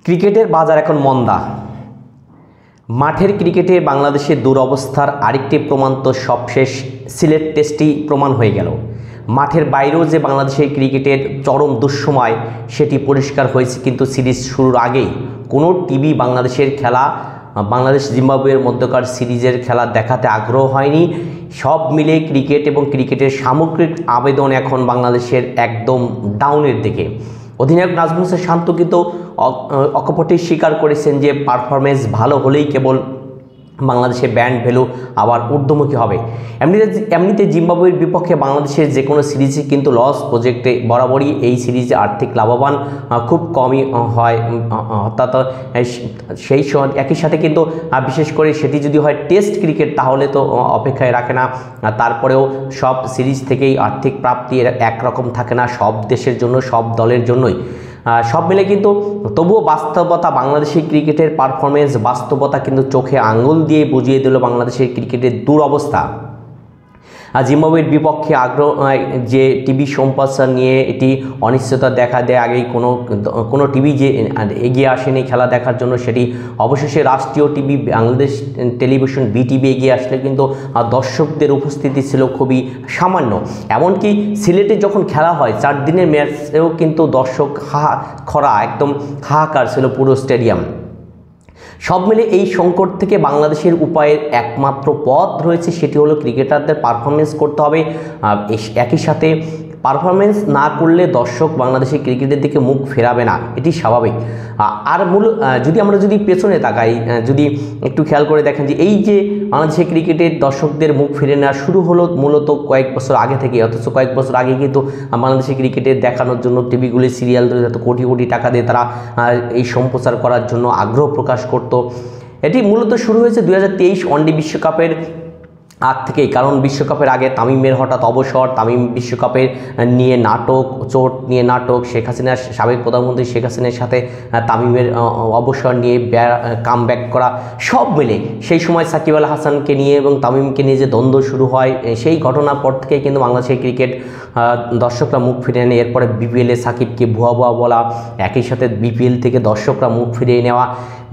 ক্রিকেটের বাজার এখন মন্দা। মাঠের ক্রিকেটে বাংলাদেশের দুরবস্থার আরেকটি প্রমাণ তো সবশেষ সিলেট টেস্টেই প্রমাণ হয়ে গেল। মাঠের বাইরেও যে বাংলাদেশের ক্রিকেটের চরম দুঃসময় সেটি পরিষ্কার হয়েছে কিন্তু সিরিজ শুরুর আগেই। কোনো টিভি বাংলাদেশের খেলা, বাংলাদেশ জিম্বাবুয়ের মধ্যকার সিরিজের খেলা দেখাতে আগ্রহ হয়নি। সব মিলে ক্রিকেট এবং ক্রিকেটের সামগ্রিক আবেদন এখন বাংলাদেশের একদম ডাউনের দিকে। অধিনায়ক নাজমুল হোসেন শান্ত কিন্তু অকপটেই স্বীকার করেছেন যে পারফরমেন্স ভালো হলেই কেবল বাংলাদেশের ব্র্যান্ড ভ্যালু আবার ঊর্ধ্বমুখী হবে। এমনিতে জিম্বাবুয়ের বিপক্ষে বাংলাদেশের যে কোনো সিরিজে কিন্তু লস প্রজেক্টে বরাবরই এই সিরিজে আর্থিক লাভবান খুব কমই হয়। অর্থাৎ সেই একই সাথে কিন্তু বিশেষ করে সেটি যদি হয় টেস্ট ক্রিকেট তাহলে তো অপেক্ষায় রাখে না। তারপরেও সব সিরিজ থেকেই আর্থিক প্রাপ্তি একরকম থাকে না সব দেশের জন্য, সব দলের জন্যই। সব মিলে কিন্তু তবুও বাস্তবতা, বাংলাদেশের ক্রিকেটের পারফরমেন্স বাস্তবতা কিন্তু চোখে আঙুল দিয়ে বুঝিয়ে দিল বাংলাদেশের ক্রিকেটের দুরবস্থা। জিম্বাবুয়ের বিপক্ষে আগ্রহ যে টিভি সম্প্রচার নিয়ে এটি অনিশ্চয়তা দেখা দেয়। আগেই কোনো টিভি যে এগিয়ে আসেনি খেলা দেখার জন্য, সেটি অবশেষে রাষ্ট্রীয় টিভি বাংলাদেশ টেলিভিশন বিটিভি এগিয়ে আসলে কিন্তু দর্শকদের উপস্থিতি ছিল খুবই সামান্য। এমনকি সিলেটে যখন খেলা হয় 4 দিনের ম্যাচেও কিন্তু দর্শক খরা একদম হাহাকার ছিল পুরো স্টেডিয়াম। সব মিলে এই সংকট থেকে বাংলাদেশের উপায়ের একমাত্র পথ রয়েছে, সেটি হলো ক্রিকেটারদের পারফরমেন্স করতে হবে। একই সাথে পারফরমেন্স না করলে দর্শক বাংলাদেশের ক্রিকেটের দিকে মুখ ফেরাবে না, এটি স্বাভাবিক। আর আমরা যদি পেছনে তাকাই, যদি একটু খেয়াল করে দেখেন যে এই যে বাংলাদেশের ক্রিকেটের দর্শকদের মুখ ফিরে নেওয়া শুরু হলো মূলত কয়েক বছর আগে থেকে। অথচ কয়েক বছর আগে কিন্তু বাংলাদেশের ক্রিকেটের দেখানোর জন্য টিভিগুলি সিরিয়াল ধরে এত কোটি কোটি টাকা দিয়ে তারা এই সম্প্রচার করার জন্য আগ্রহ প্রকাশ করত। এটি মূলত শুরু হয়েছে 2023 ওয়ানডে বিশ্বকাপের আগ থেকেই। কারণ বিশ্বকাপের আগে তামিমের হঠাৎ অবসর, তামিম বিশ্বকাপের নিয়ে নাটক, চোট নিয়ে নাটক, শেখ হাসিনার সাবেক প্রধানমন্ত্রী শেখ হাসিনার সাথে তামিমের অবসর নিয়ে কামব্যাক করা, সব মিলে সেই সময় সাকিব আল হাসানকে নিয়ে এবং তামিমকে নিয়ে যে দ্বন্দ্ব শুরু হয়, সেই ঘটনার পর থেকে কিন্তু বাংলাদেশের ক্রিকেট দর্শকরা মুখ ফিরিয়ে নেয়। এরপরে বিপিএলে সাকিবকে ভুয়া বলা, একই সাথে বিপিএল থেকে দর্শকরা মুখ ফিরিয়ে নেওয়া,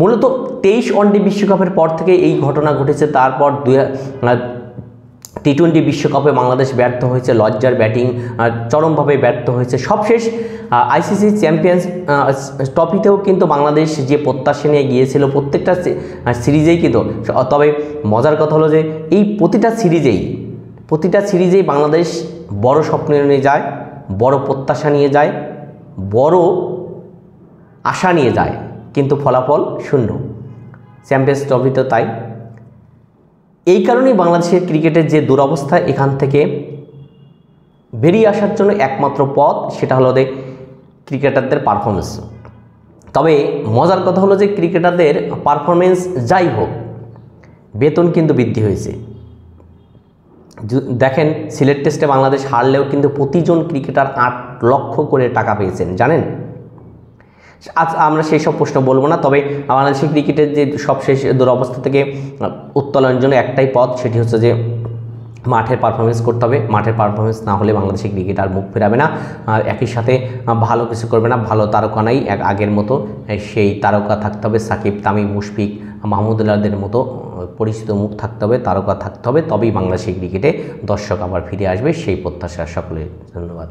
মূলত 23 ওয়ানডে বিশ্বকাপের পর থেকে এই ঘটনা ঘটেছে। তারপর টি20 বিশ্বকাপে বাংলাদেশ ব্যর্থ হয়েছে, লজ্জার ব্যাটিং চরমভাবে ব্যর্থ হয়েছে। সবশেষ আইসিসি চ্যাম্পিয়ন্স ট্রফিতেও কিন্তু বাংলাদেশ যে প্রত্যাশা নিয়ে গিয়েছিল প্রত্যেকটা সিরিজেই কিন্তু, তবে মজার কথা হলো যে এই প্রতিটা সিরিজেই বাংলাদেশ বড় স্বপ্ন নিয়ে যায়, বড় প্রত্যাশা নিয়ে যায়, বড় আশা নিয়ে যায়, কিন্তু ফলাফল শূন্য। চ্যাম্পিয়ন্স ট্রফিতেও তাই। এই কারণেই বাংলাদেশের ক্রিকেটের যে দুরবস্থা, এখান থেকে বেরিয়ে আসার জন্য একমাত্র পথ সেটা হলো ক্রিকেটারদের পারফরমেন্স। তবে মজার কথা হলো যে ক্রিকেটারদের পারফরমেন্স যাই হোক, বেতন কিন্তু বৃদ্ধি হয়েছে। দেখেন সিলেট টেস্টে বাংলাদেশ হারলেও কিন্তু প্রতিজন ক্রিকেটার 8 লক্ষ করে টাকা পেয়েছেন, জানেন। আজ আমরা সেই সব প্রশ্ন বলবো না। তবে বাংলাদেশের ক্রিকেটের যে সবশেষ দুরবস্থা থেকে উত্তোলনের জন্য একটাই পথ, সেটি হচ্ছে যে মাঠের পারফরমেন্স করতে হবে। মাঠের পারফরমেন্স না হলে বাংলাদেশের ক্রিকেট আর মুখ ফেরাবে না, একই সাথে ভালো কিছু করবে না। ভালো তারকা নাই আগের মতো, সেই তারকা থাকতে হবে সাকিব, তামিম, মুশফিক, মাহমুদুল্লাহদের মতো পরিচিত মুখ থাকতে হবে, তারকা থাকতে হবে। তবেই বাংলাদেশের ক্রিকেটে দর্শক আবার ফিরে আসবে, সেই প্রত্যাশা সকলের। ধন্যবাদ।